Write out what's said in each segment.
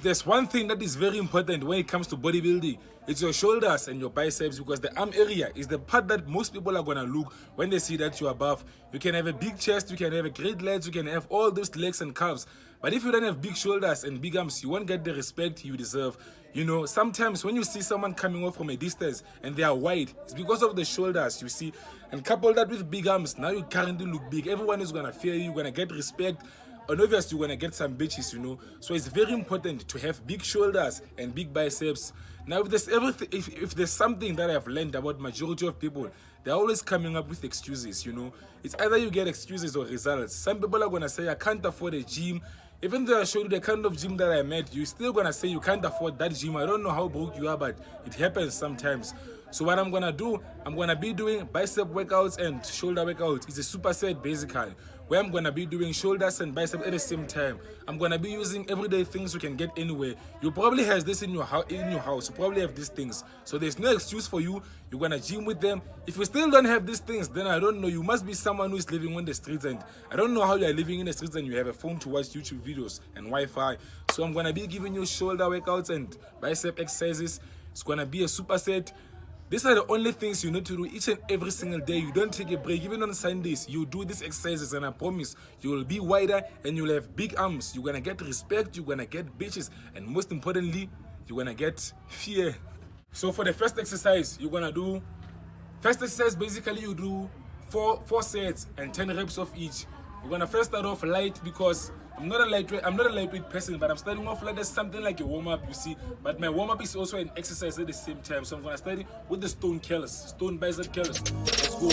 there's one thing that is very important when it comes to bodybuilding, it's your shoulders and your biceps, because the arm area is the part that most people are gonna look when they see that you're buff. You can have a big chest, you can have a great legs, you can have all those legs and calves, but if you don't have big shoulders and big arms, you won't get the respect you deserve. You know, sometimes when you see someone coming off from a distance and they are wide, it's because of the shoulders, you see. And couple that with big arms, now you currently look big. Everyone is gonna fear you, you're gonna get respect, and obviously you're gonna get some bitches, you know. So it's very important to have big shoulders and big biceps. Now if there's everything, if there's something that I've learned about majority of people, they're always coming up with excuses, you know. It's either you get excuses or results. Some people are gonna say, I can't afford a gym. Even though I showed you the kind of gym that I met, you're still gonna say you can't afford that gym. I don't know how broke you are, but it happens sometimes. So what I'm gonna do, I'm gonna be doing bicep workouts and shoulder workouts. It's a superset basically, where I'm gonna be doing shoulders and biceps at the same time. I'm gonna be using everyday things you can get anywhere. You probably have this in your house. You probably have these things. So there's no excuse for you. You're gonna gym with them. If you still don't have these things, then I don't know. You must be someone who is living on the streets, and I don't know how you are living in the streets and you have a phone to watch YouTube videos and Wi-Fi. So I'm gonna be giving you shoulder workouts and bicep exercises. It's gonna be a superset. These are the only things you need to do each and every single day. You don't take a break. Even on Sundays, you do these exercises, and I promise you will be wider and you'll have big arms. You're gonna get respect, you're gonna get bitches, and most importantly, you're gonna get fear. So for the first exercise, you're gonna do, first exercise basically you do four sets and 10 reps of each. We're gonna first start off light because I'm not a lightweight person, but I'm starting off like there's something like a warm-up, you see. But my warm-up is also an exercise at the same time. So I'm gonna start it with the stone bicep curls. Let's go.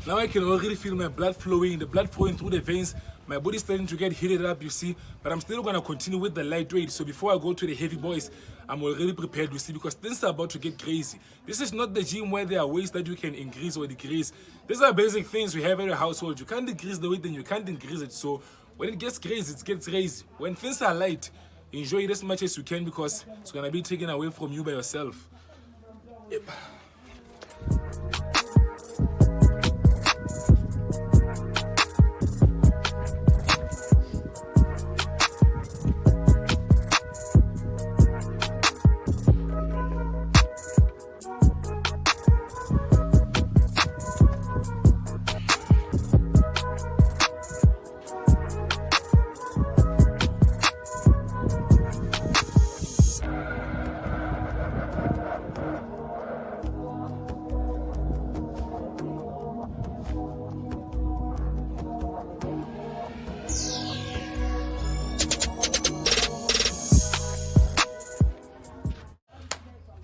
Now I can already feel my blood flowing, the blood flowing through the veins. My body's starting to get heated up, you see. But I'm still gonna continue with the lightweight. So before I go to the heavy boys, I'm already prepared, you see, because things are about to get crazy. This is not the gym where there are ways that you can increase or decrease. These are basic things we have in your household. You can't decrease the weight and you can't increase it. So when it gets crazy, it gets crazy. When things are light, enjoy it as much as you can because it's gonna be taken away from you by yourself. Yep.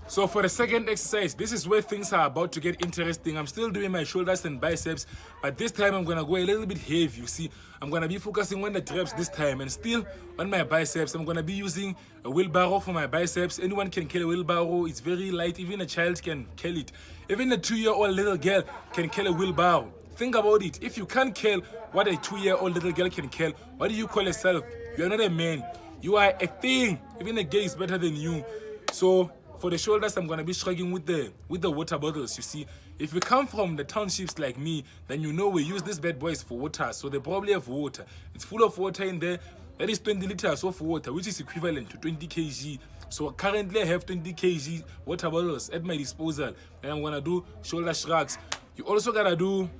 So for the second exercise, this is where things are about to get interesting. I'm still doing my shoulders and biceps, but this time I'm gonna go a little bit heavy, you see. I'm gonna be focusing on the traps this time, and still on my biceps. I'm gonna be using a wheelbarrow for my biceps. Anyone can carry a wheelbarrow, it's very light, even a child can carry it. Even a 2-year-old little girl can carry a wheelbarrow. Think about it, if you can't carry what a 2-year-old little girl can carry, what do you call yourself? You're not a man, you are a thing. Even a gay is better than you. So for the shoulders, I'm gonna be struggling with the water bottles, you see. If you come from the townships like me, then you know we use these bad boys for water, so they probably have water. It's full of water in there. That is 20 liters of water, which is equivalent to 20 kg. So currently I have 20 kg water bottles at my disposal, and I'm gonna do shoulder shrugs. You also gotta do,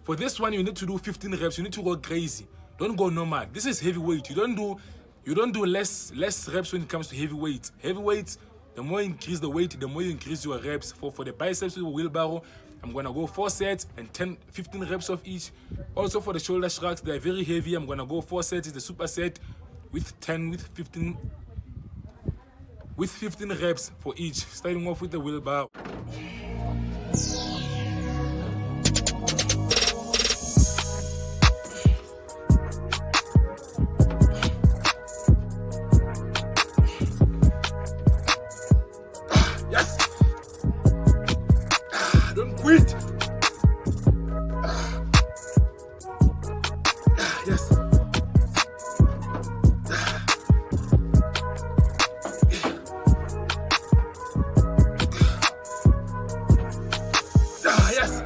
for this one, you need to do 15 reps. You need to go crazy. Don't go normal. This is heavyweight. You don't do less reps when it comes to heavyweight. Heavyweights, the more you increase the weight, the more you increase your reps. For the biceps with a wheelbarrow, I'm gonna go 4 sets and 15 reps of each. Also for the shoulder shrugs, they're very heavy. I'm gonna go 4 sets. It's a superset with 15 reps for each, starting off with the wheelbarrow. Sweet. Yes. Yes.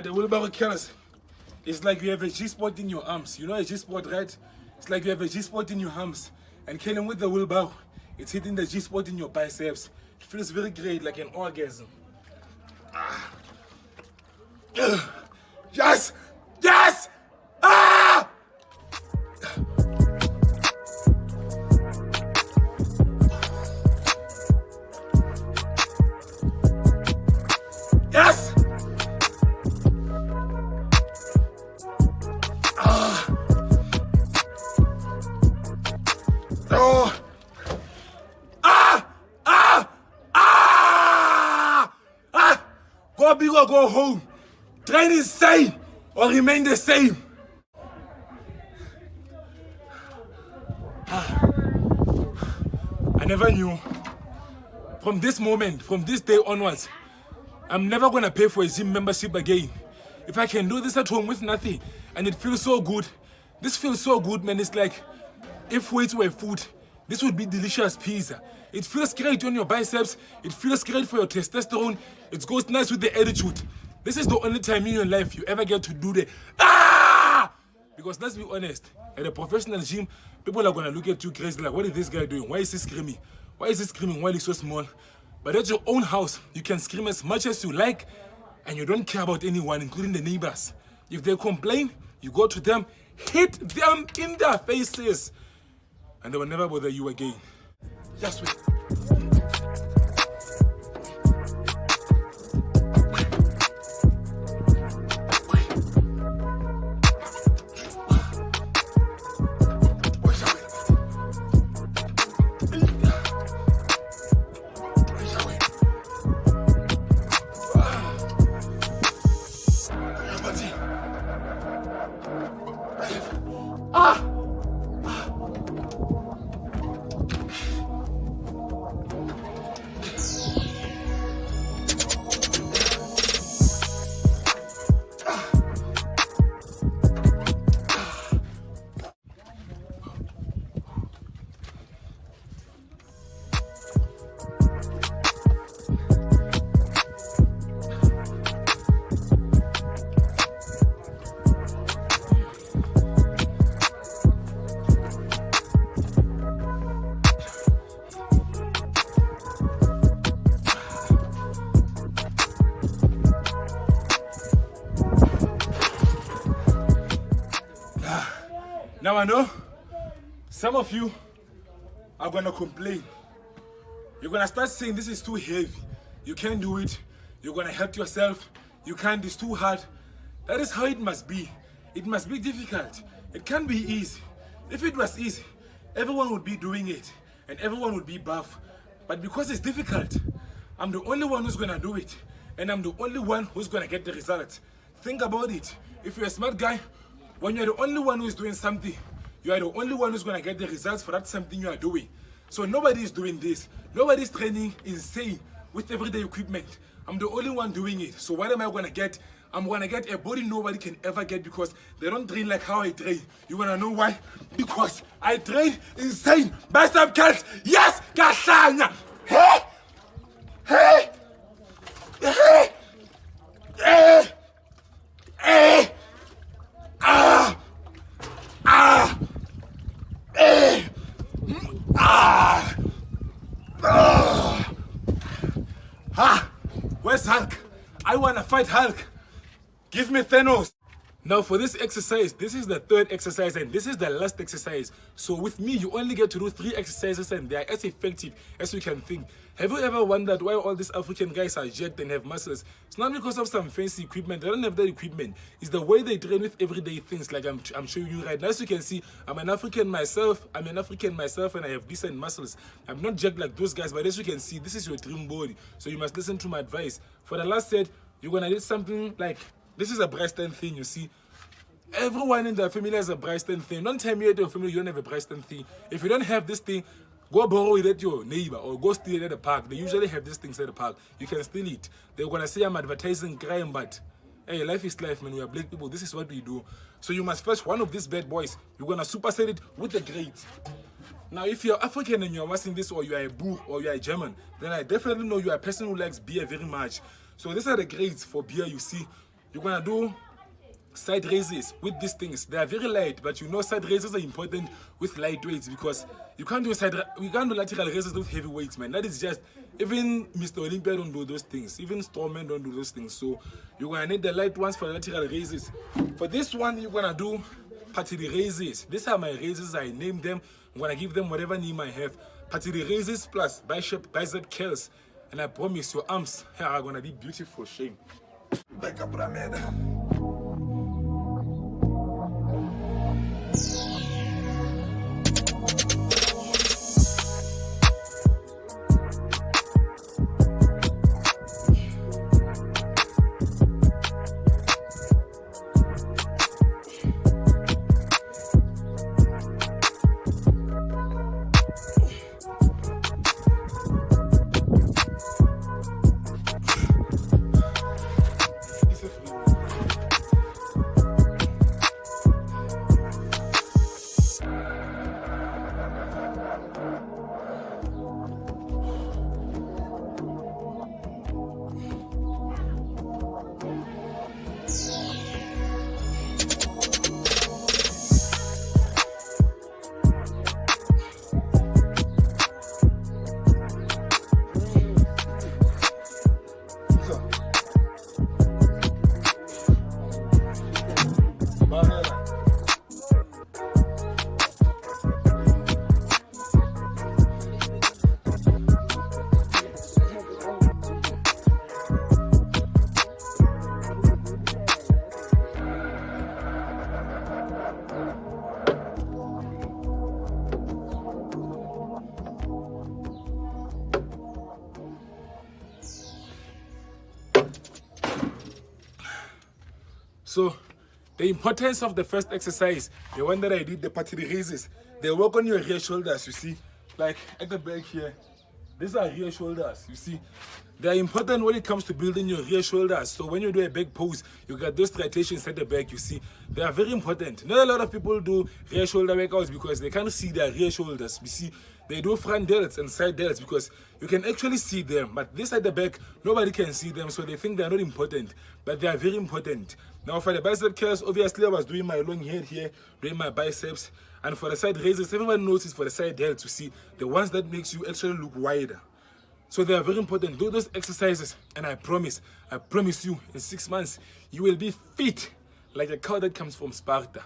The wheelbarrow killers. It's like you have a G-spot in your arms. You know a G-spot, right? It's like you have a G-spot in your arms. And killing with the wheelbarrow, it's hitting the G-spot in your biceps. It feels very great, like an orgasm. Yes! Yes! Ah! Yes! Oh! Ah! Ah! Ah! Ah! Go big or go home. Train is same or remain the same. I never knew. From this moment, from this day onwards, I'm never gonna pay for a gym membership again. If I can do this at home with nothing, and it feels so good. This feels so good, man. It's like if weights were food, this would be delicious pizza. It feels great on your biceps. It feels great for your testosterone. It goes nice with the attitude. This is the only time in your life you ever get to do the Because let's be honest, at a professional gym, people are gonna look at you crazy like, what is this guy doing? Why is he screaming? Why is he screaming while he's so small? But at your own house, you can scream as much as you like, and you don't care about anyone, including the neighbors. If they complain, you go to them, hit them in their faces, and they will never bother you again. Just wait. Now I know some of you are gonna complain. You're gonna start saying this is too heavy. You can't do it. You're gonna hurt yourself. You can't, it's too hard. That is how it must be. It must be difficult. It can't be easy. If it was easy, everyone would be doing it and everyone would be buff. But because it's difficult, I'm the only one who's gonna do it. And I'm the only one who's gonna get the results. Think about it. If you're a smart guy, when you're the only one who is doing something, you are the only one who's going to get the results for that something you are doing. So nobody is doing this. Nobody is training insane with everyday equipment. I'm the only one doing it. So what am I going to get? I'm going to get a body nobody can ever get because they don't train like how I train. You want to know why? Because I train insane. Bicep curls. Yes! Kasanya! Hey! Hey! Hey! Hey! Hey! Ah! Ah! Eh! Ah! Ah! Ha! Where's Hulk? I wanna fight Hulk. Give me Thanos. Now for this exercise, this is the third exercise and this is the last exercise. So with me, you only get to do 3 exercises and they are as effective as you can think. Have you ever wondered why all these African guys are jacked and have muscles? It's not because of some fancy equipment. They don't have that equipment. It's the way they train with everyday things like I'm showing you right now. As you can see, I'm an African myself and I have decent muscles. I'm not jacked like those guys, but as you can see, this is your dream body. So you must listen to my advice. For the last set, you're gonna need something like this is a Bryston thing, you see. Everyone in the family has a Bryston thing. Don't tell me at your family you don't have a Bryston thing. If you don't have this thing, go borrow it at your neighbor or go steal it at the park. They usually have these things at the park. You can steal it. They're gonna say I'm advertising crime, but hey, life is life, man. We are black people. This is what we do. So you must fetch one of these bad boys. You're gonna superset it with the grades. Now, if you're African and you're watching this, or you are a Boer or you are a German, then I definitely know you are a person who likes beer very much. So these are the grades for beer. You see, you're gonna do side raises with these things. They are very light, but you know side raises are important with lightweights because you can't do lateral raises with heavy weights, man. That is just, even Mr. Olympia don't do those things. Even Strongmen don't do those things. So you're gonna need the light ones for the lateral raises. For this one, you're gonna do patty raises. These are my raises. I named them. I'm gonna give them whatever name I have. Patty raises plus bicep curls, and I promise your arms are gonna be beautiful. Shame. Back up, So the importance of the first exercise, the one that I did, the patty raises, they work on your rear shoulders, you see, like at the back here. These are rear shoulders, you see. They are important when it comes to building your rear shoulders. So when you do a back pose, you got those striations at the back, you see. They are very important. Not a lot of people do rear shoulder workouts because they can't see their rear shoulders, you see. They do front delts and side delts because you can actually see them. But this at the back, nobody can see them, so they think they are not important. But they are very important. Now for the bicep curls, obviously I was doing my long head here, doing my biceps. And for the side raises, everyone knows it's for the side delts, you see. The ones that makes you actually look wider. So they are very important. Do those exercises, and I promise you, in 6 months, you will be fit like a cow that comes from Sparta.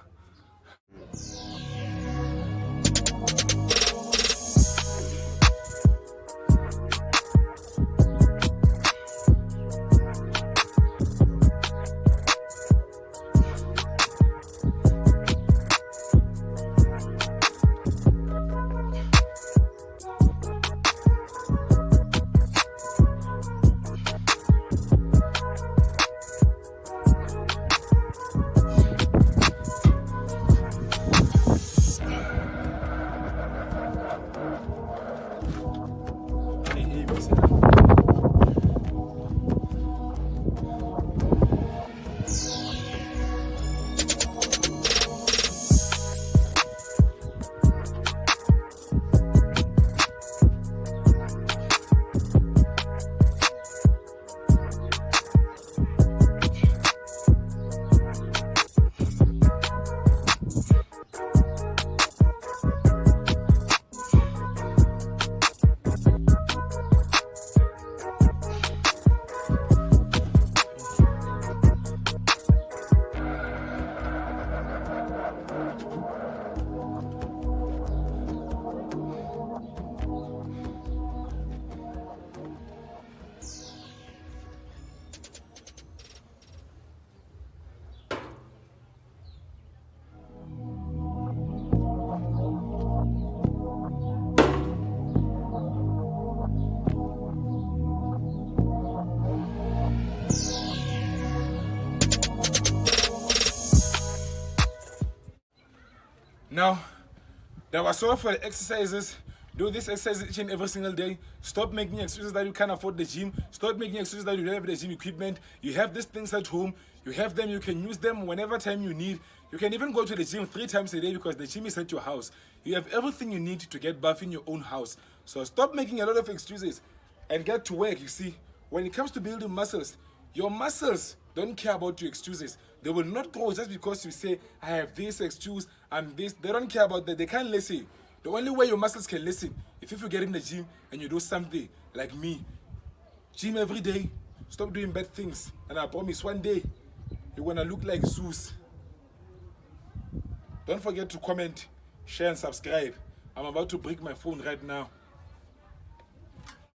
Now, that was all for the exercises. Do this exercise each and every single day. Stop making excuses that you can't afford the gym. Stop making excuses that you don't have the gym equipment. You have these things at home. You have them. You can use them whenever time you need. You can even go to the gym 3 times a day because the gym is at your house. You have everything you need to get buff in your own house. So stop making a lot of excuses and get to work. You see, when it comes to building muscles, your muscles don't care about your excuses. They will not grow just because you say, I have this excuse, I'm this. They don't care about that. They can't listen. The only way your muscles can listen is if you get in the gym and you do something like me. Gym every day. Stop doing bad things. And I promise one day, you're going to look like Zeus. Don't forget to comment, share, and subscribe. I'm about to break my phone right now.